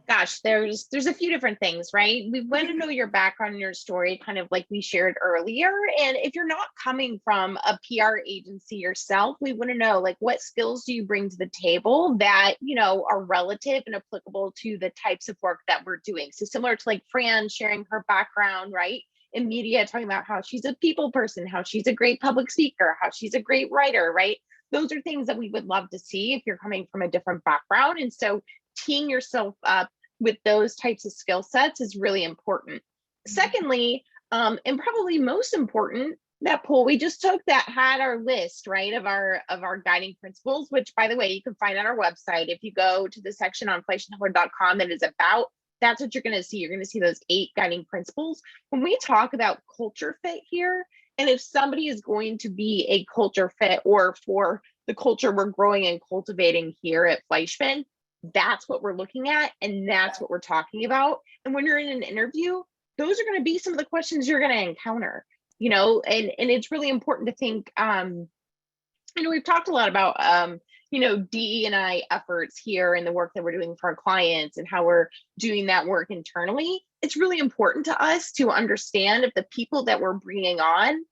Gosh, there's a few different things, right? We want to know your background and your story, kind of like we shared earlier. And if you're not coming from a PR agency yourself, we want to know, like, what skills do you bring to the table that, you know, are relative and applicable to the types of work that we're doing. So similar to like Fran sharing her background, right? In media, talking about how she's a people person, how she's a great public speaker, how she's a great writer, right? Those are things that we would love to see if you're coming from a different background. And so teeing yourself up with those types of skill sets is really important. Secondly, and probably most important, that poll we just took that had our list, right, of our guiding principles, which, by the way, you can find on our website. If you go to the section on FleishmanHillard.com that is about, that's what you're going to see. You're going to see those 8 guiding principles. When we talk about culture fit here, and if somebody is going to be a culture fit, or for the culture we're growing and cultivating here at Fleischman, that's what we're looking at, and that's what we're talking about. And when you're in an interview, those are going to be some of the questions you're going to encounter, you know, and it's really important to think, you know, we've talked a lot about, you know, DE&I efforts here and the work that we're doing for our clients and how we're doing that work internally. It's really important to us to understand if the people that we're bringing on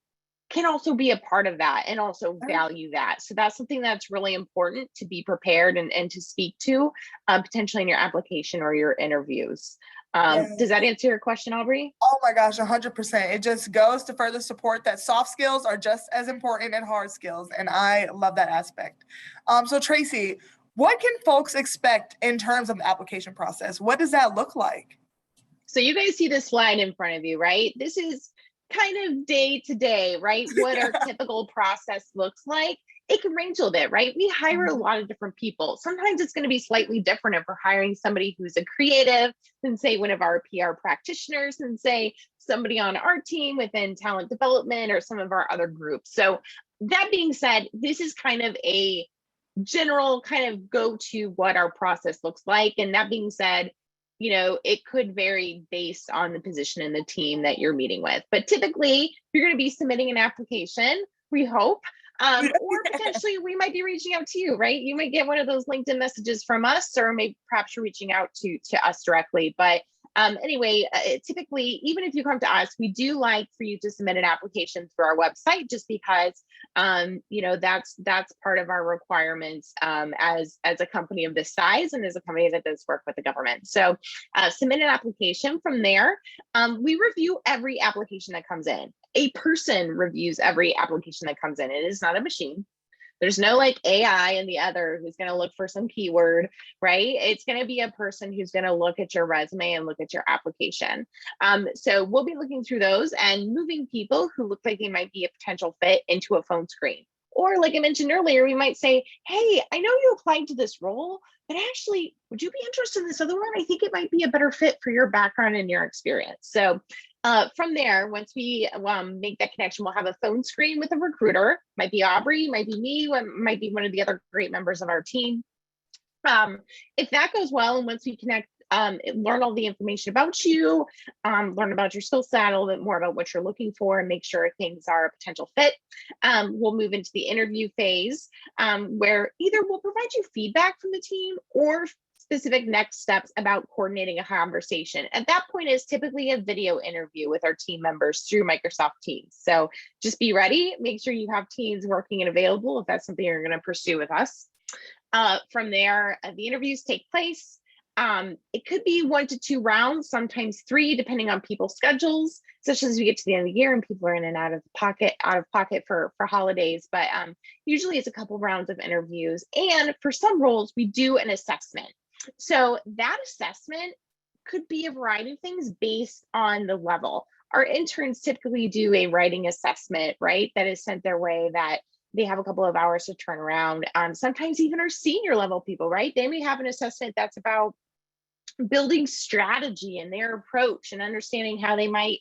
can also be a part of that and also value that. So that's something that's really important to be prepared and to speak to potentially in your application or your interviews. Does that answer your question, Aubrey? Oh my gosh, 100%. It just goes to further support that soft skills are just as important as hard skills. And I love that aspect. So Tracy, what can folks expect in terms of the application process? What does that look like? So you guys see this slide in front of you, right? This is kind of day to day, right? What our typical process looks like. It can range a little bit, right? We hire a lot of different people. Sometimes it's going to be slightly different if we're hiring somebody who's a creative than, say, one of our PR practitioners, and say somebody on our team within talent development or some of our other groups. So that being said, this is kind of a general kind of go to what our process looks like. And that being said, you know, it could vary based on the position in the team that you're meeting with. But typically, you're going to be submitting an application, we hope, or potentially we might be reaching out to you, right? You might get one of those LinkedIn messages from us, or maybe perhaps you're reaching out to us directly. But anyway, typically, even if you come to us, we do like for you to submit an application through our website, just because, you know, that's part of our requirements as a company of this size and as a company that does work with the government. So submit an application. From there. We review every application that comes in. A person reviews every application that comes in. It is not a machine. There's no like AI and the other who's going to look for some keyword, right? It's going to be a person who's going to look at your resume and look at your application. So we'll be looking through those and moving people who look like they might be a potential fit into a phone screen. Or like I mentioned earlier, we might say, hey, I know you applied to this role, but actually, would you be interested in this other one? I think it might be a better fit for your background and your experience. So from there, once we make that connection, we'll have a phone screen with a recruiter. Might be Aubrey, might be me, might be one of the other great members of our team. If that goes well, and once we connect, learn all the information about you, learn about your skill set, a little bit more about what you're looking for, and make sure things are a potential fit. We'll move into the interview phase, where either we'll provide you feedback from the team, or specific next steps about coordinating a conversation. At that point is typically a video interview with our team members through Microsoft Teams. So just be ready, make sure you have Teams working and available if that's something you're going to pursue with us. From there, the interviews take place. It could be 1 to 2 rounds, sometimes 3, depending on people's schedules, especially as we get to the end of the year and people are in and out of pocket for holidays. But usually it's a couple rounds of interviews. And for some roles, we do an assessment. So that assessment could be a variety of things based on the level. Our interns typically do a writing assessment, right? That is sent their way that they have a couple of hours to turn around. Sometimes even our senior level people, right? They may have an assessment that's about building strategy and their approach and understanding how they might,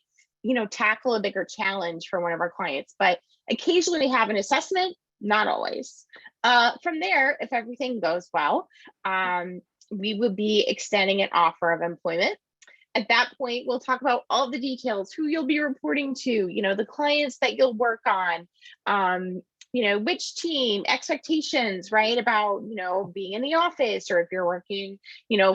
tackle a bigger challenge for one of our clients. But occasionally we have an assessment, not always. From there, if everything goes well, we would be extending an offer of employment. At that point, we'll talk about all the details, who you'll be reporting to, the clients that you'll work on, which team, expectations, right? About, being in the office, or if you're working,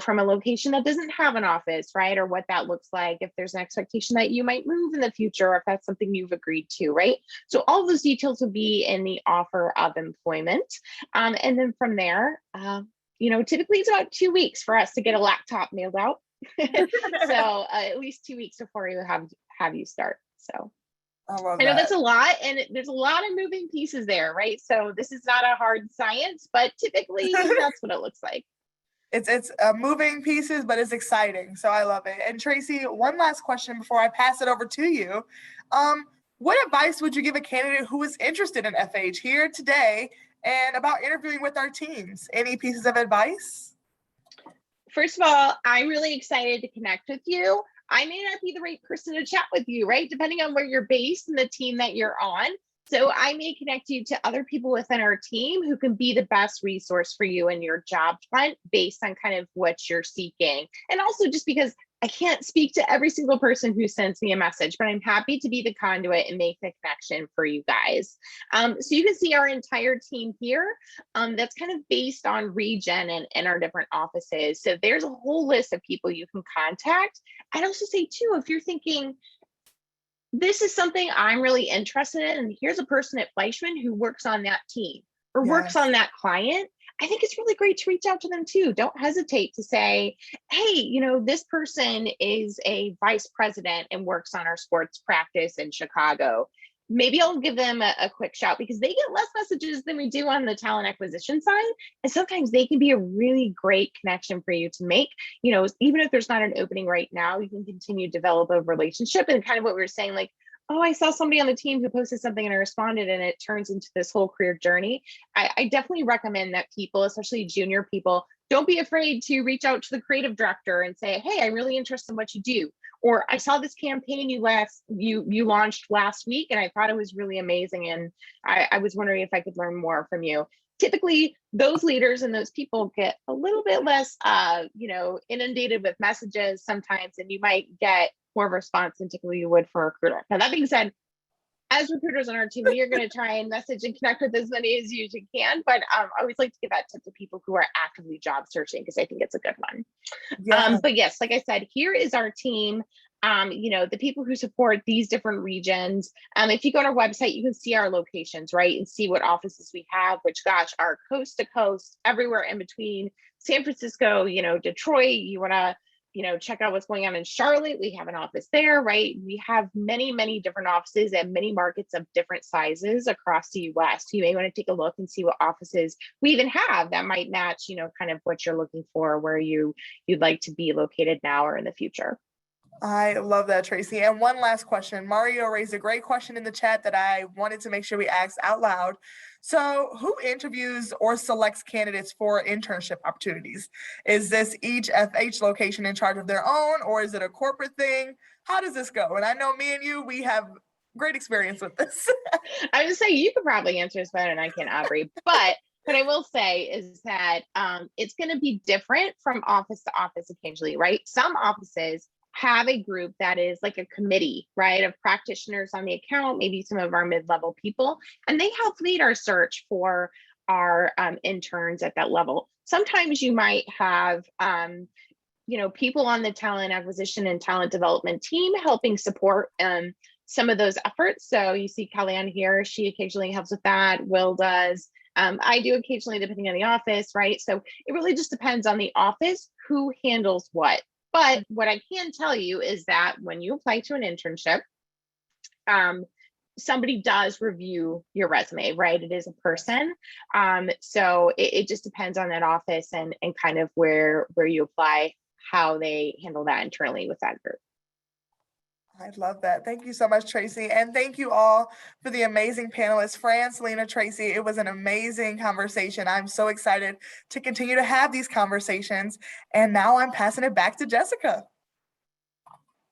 from a location that doesn't have an office, right? Or what that looks like, if there's an expectation that you might move in the future, or if that's something you've agreed to, right? So all those details will be in the offer of employment. And then from there, typically it's about 2 weeks for us to get a laptop mailed out. So at least 2 weeks before you have you start. So I know that's a lot, and there's a lot of moving pieces there, right? So this is not a hard science, but typically that's what it looks like. It's moving pieces, but it's exciting. So I love it. And Tracy, one last question before I pass it over to you. What advice would you give a candidate who is interested in FH here today and about interviewing with our teams? Any pieces of advice? First of all, I'm really excited to connect with you. I may not be the right person to chat with you, right? Depending on where you're based and the team that you're on. So I may connect you to other people within our team who can be the best resource for you in your job hunt based on kind of what you're seeking. And also just because I can't speak to every single person who sends me a message, but I'm happy to be the conduit and make the connection for you guys. So you can see our entire team here. That's kind of based on region and our different offices. So there's a whole list of people you can contact. I'd also say too, if you're thinking, this is something I'm really interested in, and here's a person at Fleischman who works on that team or works on that client, I think it's really great to reach out to them too. Don't hesitate to say, hey, this person is a vice president and works on our sports practice in Chicago. Maybe I'll give them a quick shout because they get less messages than we do on the talent acquisition side. And sometimes they can be a really great connection for you to make. Even if there's not an opening right now, you can continue to develop a relationship. And kind of what we were saying, like, oh, I saw somebody on the team who posted something and I responded, and it turns into this whole career journey. I definitely recommend that people, especially junior people, don't be afraid to reach out to the creative director and say, hey, I'm really interested in what you do. Or I saw this campaign you launched last week and I thought it was really amazing. And I was wondering if I could learn more from you. Typically, those leaders and those people get a little bit less, inundated with messages sometimes, and you might get more of a response than typically you would for a recruiter. Now, that being said, as recruiters on our team, we are going to try and message and connect with as many as you can. But I always like to give that tip to people who are actively job searching because I think it's a good one. Yeah. But yes, like I said, here is our team. The people who support these different regions. If you go on our website, you can see our locations, right? And see what offices we have, which are coast to coast, everywhere in between. San Francisco, Detroit, you want to, check out what's going on in Charlotte. We have an office there, right? We have many, many different offices and many markets of different sizes across the US. You may want to take a look and see what offices we even have that might match, kind of what you're looking for, where you'd like to be located now or in the future. I love that, Tracy. And one last question. Mario raised a great question in the chat that I wanted to make sure we asked out loud. So who interviews or selects candidates for internship opportunities? Is this each FH location in charge of their own, or is it a corporate thing? How does this go? And I know me and you, we have great experience with this. I would say you could probably answer this better than I can, Aubrey, but what I will say is that it's going to be different from office to office occasionally, right? Some offices have a group that is like a committee, right, of practitioners on the account, maybe some of our mid-level people, and they help lead our search for our interns at that level. sometimes you might have, people on the talent acquisition and talent development team helping support some of those efforts. So you see Kellyanne here, she occasionally helps with that. Will does. I do occasionally, depending on the office, right? So it really just depends on the office who handles what. But what I can tell you is that when you apply to an internship, somebody does review your resume, right? It is a person. So it just depends on that office and kind of where you apply, how they handle that internally with that group. I love that. Thank you so much, Tracy. And thank you all for the amazing panelists, Fran, Selena, Tracy. It was an amazing conversation. I'm so excited to continue to have these conversations. And now I'm passing it back to Jessica.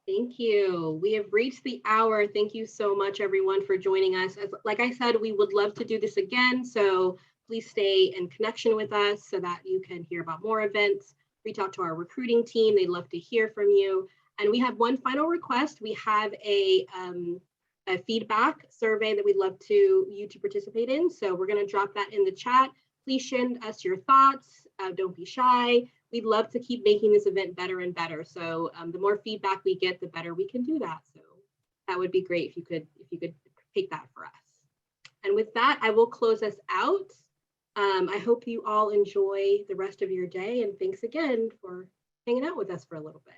Thank you. We have reached the hour. Thank you so much, everyone, for joining us. Like I said, we would love to do this again. So please stay in connection with us so that you can hear about more events. Reach out to our recruiting team. They'd love to hear from you. And we have one final request. We have a feedback survey that we'd love you to participate in. So we're going to drop that in the chat. Please send us your thoughts. Don't be shy. We'd love to keep making this event better and better. So the more feedback we get, the better we can do that. So that would be great if you could take that for us. And with that, I will close us out. I hope you all enjoy the rest of your day, and thanks again for hanging out with us for a little bit.